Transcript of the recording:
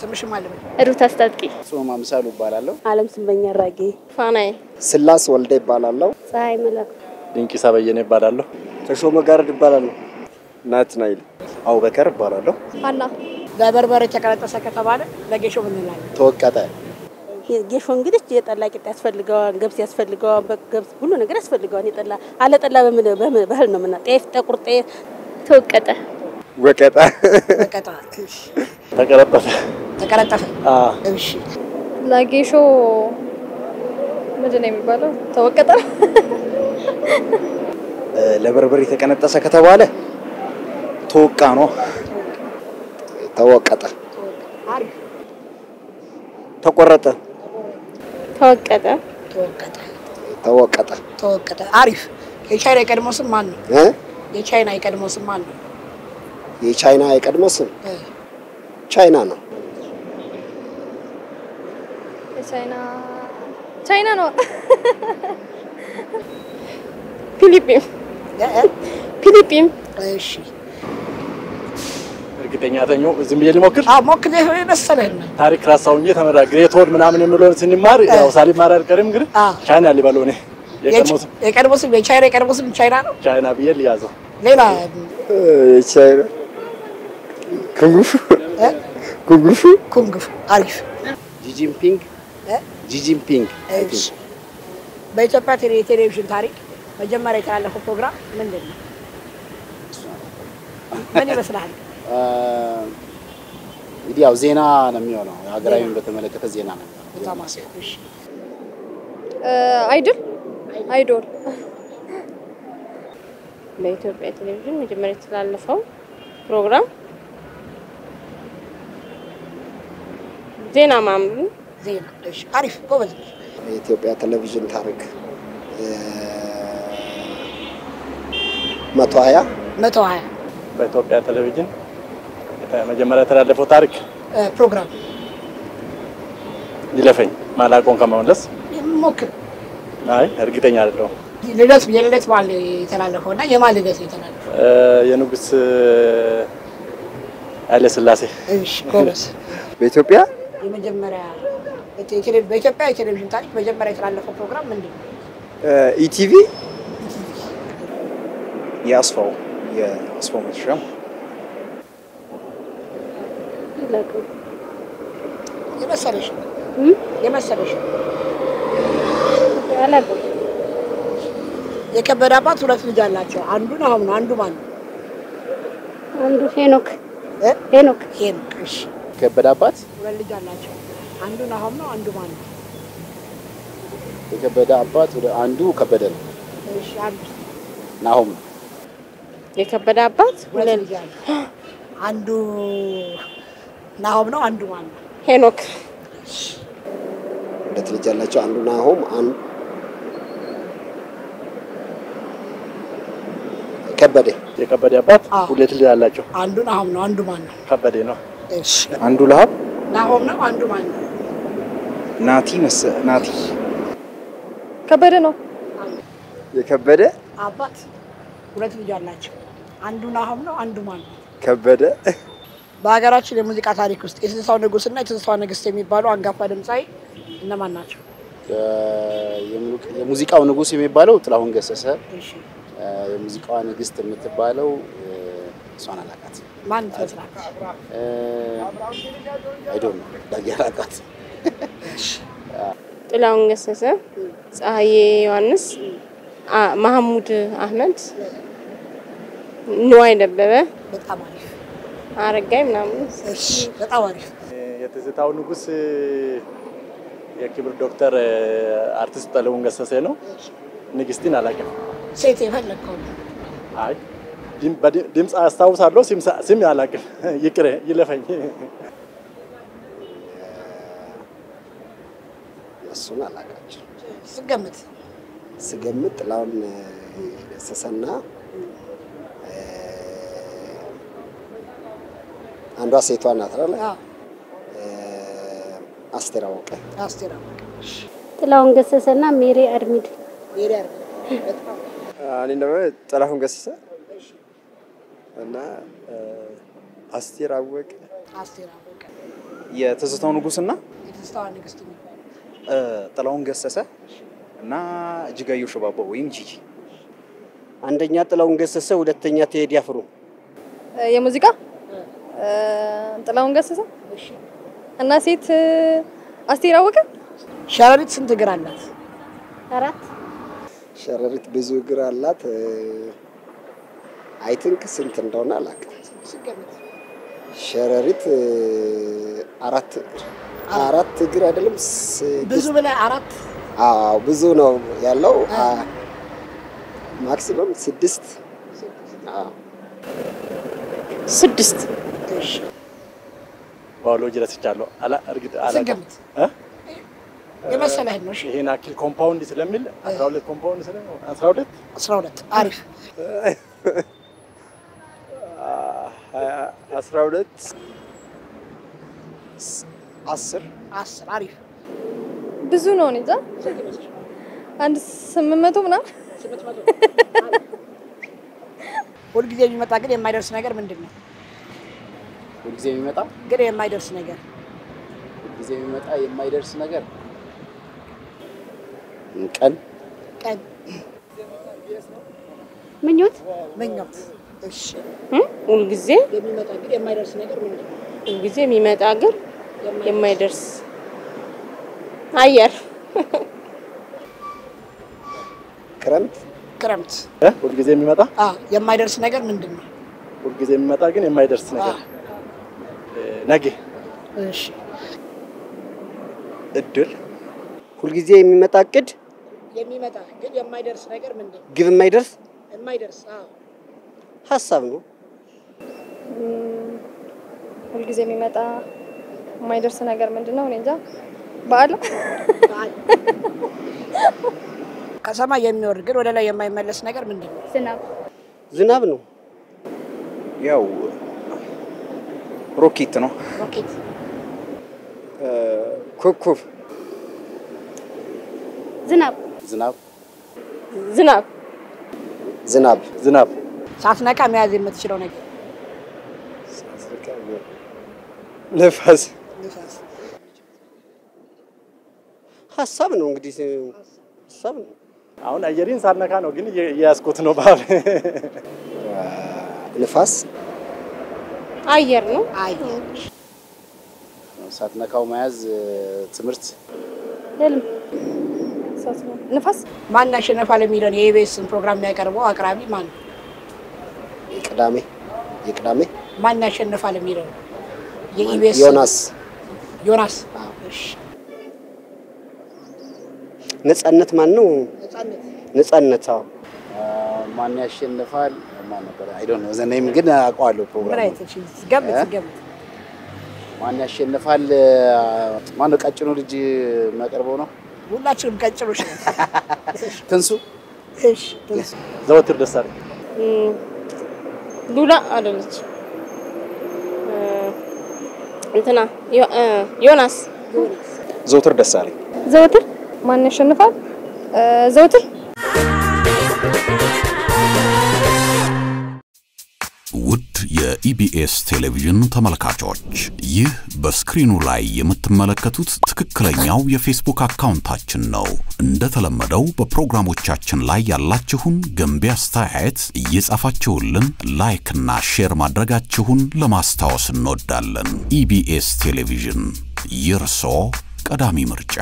ስምሽ ማለት ነው? ሩት አስታጥቂ ጾማ ምሳሉ ይባላል። ዓለም ስመኛ ራጌ ፋናይ ስላስ ወልደ ይባላል። ፀሐይ መላክ ድንቂ ሰበየነ ይባላል። ተሾመ ጋርድ ይባላል። ናትናይል አቡበከር ይባላል። ፋና ለበርበሬ ተቀረጠሰ ከተባለ ለጌሾ ምን ይላል? ተወቀጠ ጌሾ እንግዲህ የጠላ ቂጣ ያስፈልገዋል፣ ገብስ ያስፈልገዋል፣ በገብስ ሁሉ ነገር ያስፈልገዋል። የጠላ አለ ጠላ በህል ነው ምና ጤፍ ጠቁር ጤፍ ተወቀጠ ወቀጣ ወቀጣ ተቀረጠፈ እሺ ለጌሾ ምንድነው የሚባለው? ተወቀጠ ለበርበሬ ተቀነጠሰ ከተባለ ተወቃ ነው። ተወቀጠ አሪፍ ተቆረጠ ተወቀጠ አሪፍ የቻይና የቀድሞ ስም ማን ነው? የቻይና የቀድሞ ስም ማን ነው? የቻይና የቀድሞ ስም ቻይና ነው። ቻይና ነው። ፊሊፒን እሺ እርግጠኛ ተኛው ዝም ብዬ ልሞክር። ሞክር መሰለህ ታሪክ ራሳውኝ ተመራ ግሬት ወርድ ምናምን የሚለውን ስንማር ያው ሳሊማር አልቀርም እንግዲህ ቻይና ሊባለው ነው። የቀድሞ ስም የቻይና የቀድሞ ስም ቻይና ነው። ቻይና ብዬ ልያዘው። ሌላ ቻይና ኩንጉፉ አሪፍ ጂጂንፒንግ በኢትዮጵያ ቴሌቪዥን ታሪክ መጀመሪያ የተላለፈው ፕሮግራም ምንድነው? ምን ይመስላል? እንግዲህ ያው ዜና ነው የሚሆነው። ሀገራዊን በተመለከተ ዜና ነው። በጣም አስፈላጊ አይዶል በኢትዮጵያ ቴሌቪዥን መጀመሪያ የተላለፈው ፕሮግራም ዜና ማምሩ ዜና እሺ አሪፍ ጎበዝ የኢትዮጵያ ቴሌቪዥን ታሪክ 120 በኢትዮጵያ ቴሌቪዥን መጀመሪያ የተላለፈው ታሪክ ፕሮግራም ይለፈኝ ማላቆን ከመመለስ ሞክር። አይ እርግጠኛ አይደለሁም። የልደት በዓል የተላለፈውና የማን ልደት የተላለፈው? የንጉስ ኃይለ ሥላሴ እሺ ጎበዝ በኢትዮጵያ የመጀመሪያ በኢትዮጵያ የቴሌቪዥን ታሪክ መጀመሪያ የተላለፈው ፕሮግራም ምንድነው? ኢቲቪ ያስፋው መሸም የመሰለሽ የከበደ አባት ሁለት ልጅ አላቸው። አንዱ ናሆም ነው፣ አንዱ ማን ነው? አንዱ ሄኖክ እሺ ከበደ አባት ሁለት ልጅ አላቸው። አንዱ ናሆም ነው፣ አንዱ ማን ነው? የከበደ አባት አንዱ ከበደ ነው። እሺ አንዱ ናሆም ነው። የከበደ አባት ሁለት ልጅ አለ። አንዱ ናሆም ነው፣ አንዱ ማን ነው? ሄኖክ ሁለት ልጅ አላቸው። አንዱ ናሆም ከበደ የከበደ አባት ሁለት ልጅ አላቸው። አንዱ ናሆም ነው፣ አንዱ ማን ነው? ከበደ ነው። እሺ አንዱ ለሀብ ናሆም ነው፣ አንዱ ማን ነው? ናቲ ከበደ ነው። የከበደ አባት ሁለት ልጅ አላቸው። አንዱ ናሆም ነው፣ አንዱ ማን ነው? ከበደ በሀገራችን የሙዚቃ ታሪክ ውስጥ የትንሳው ንጉስና የትንሳው ንግስት የሚባሉ አንጋፋ ድምጻዊ እነማን ናቸው? የሙዚቃው ንጉስ የሚባለው ጥላሁን ገሰሰ። እሺ የሙዚቃዋ ንግስት የምትባለው እሷን አላቃት። ማን ትመስላለች? አይዶን ዳጊያላቃት። ጥላሁን ገሰሰ፣ ፀሐዬ ዮሐንስ፣ መሐሙድ አህመድ፣ ንዋይ ደበበ፣ በጣም አሪፍ አረጋይ ምናምን። እሺ በጣም አሪፍ የትዝታው ንጉስ የክብር ዶክተር አርቲስት ጥላሁን ገሰሰ ነው። ንግስቲን አላውቅም። ሴት የፈለከው? አይ ድምጽ አስታውሳለሁ፣ ስም አላውቅም። ይቅር ይለፈኝ። እሱን አላውቃቸው። ስገምት ጥላሁን ገሰሰና አንዷ ሴቷ ናት አይደል? አስቴር አወቀ። ጥላሁን ገሰሰና ሜሪ አድሚድ እኔ ደግሞ ጥላሁን ገሰሰ እና አስቴር አወቀ የትዝታው ንጉስና የትዝታው ንግስት ጥላሁን ገሰሰ እና እጅጋየሁ ሽባባው ወይም ጂጂ አንደኛ ጥላሁን ገሰሰ ሁለተኛ ቴዲ አፍሮ የሙዚቃ ጥላሁን ገሰሰ እና ሴት አስቴር አወቀ ሸረሪት ስንት እግር አላት 4 ሸረሪት ብዙ እግር አላት አይ ቲንክ ስንት እንደሆነ አላውቅም ሸረሪት 4 እግር አይደለም ብዙ በላይ 4 አዎ ብዙ ነው ያለው ማክሲመም 6 አዎ 6 እሺ ባዮሎጂ ረስቻለሁ አላ እርግጥ አላ የመሰለህ ነው እሺ ይሄን አኪል ኮምፓውንድ ስለሚል 12 ኮምፓውንድ ስለሚል 12 አሪፍ 12 10 አሪፍ ብዙ ነው እንዴ አንድ 800 ምናምን ሁልጊዜ የሚመጣ ግን የማይደርስ ነገር ምንድነው ሁልጊዜ የሚመጣ ግን የማይደርስ ነገር ሁልጊዜ የሚመጣ የማይደርስ ነገር ቀን ምኞት እሺ ሁልጊዜ የሚመጣ ግን የማይደርስ ነገር ምንድነው ሁልጊዜ የሚመጣ ግን የማይደርስ አየር ክረምት ሁልጊዜ የሚመጣ የማይደርስ ነገር ምንድነው ሁልጊዜ የሚመጣ ግን የማይደርስ ነገር ነገ እሺ እድል ሁልጊዜ የሚመጣ እቅድ የሚመጣ ግን የማይደርስ ነገር ምንድነው ግብ የማይደርስ ሐሳብ ነው ሁልጊዜ የሚመጣ የማይደርስ ነገር ምንድነው እኔ እንጃ በዓል ከሰማይ የሚወርድ ግን ወደ ላይ የማይመለስ ነገር ምንድነው ዝናብ ነው ያው ሮኬት ነው ኮኮብ ዝናብ ሳትነካ መያዝ የምትችለው ነገር ነፋስ ሐሳብ ነው እንግዲህ ሐሳብ ነው አሁን አየሪን ሳነካ ነው ግን ያስቆት ነው ባል ነፋስ አየር ነው ሳትነካው መያዝ ትምርት ህልም ንፋስ ማን ያሸነፋል የሚለው የኢቢኤስን ፕሮግራም የሚያቀርበው አቅራቢ ማን ነው የቅዳሜ ማን ያሸነፋል የሚለው የኢቢኤስ ዮናስ እሺ ነጻነት ማን ነው ነጻነት ማን ያሸንፋል ማን ነበር አይ ዶንት ኖ ዘ ኔም ግን አቋለው ፕሮግራም ገምት ማን ያሸንፋል ማን ነው ቀጭኑ ልጅ ማቀርበው ነው ሁላችንም ቀጭኖች ነን ትንሱ እሺ ዘወትር ደሳለኝ ሉላ አይደለች እንትና ዮናስ ዘወትር ደሳለኝ ዘወትር ማን ያሸንፋል ዘወትር ውድ የኢቢኤስ ቴሌቪዥን ተመልካቾች ይህ በስክሪኑ ላይ የምትመለከቱት ትክክለኛው የፌስቡክ አካውንታችን ነው እንደተለመደው በፕሮግራሞቻችን ላይ ያላችሁን ገንቢ አስተያየት እየጻፋችሁልን ላይክ እና ሼር ማድረጋችሁን ለማስታወስ እንወዳለን ኢቢኤስ ቴሌቪዥን የርሶ ቀዳሚ ምርጫ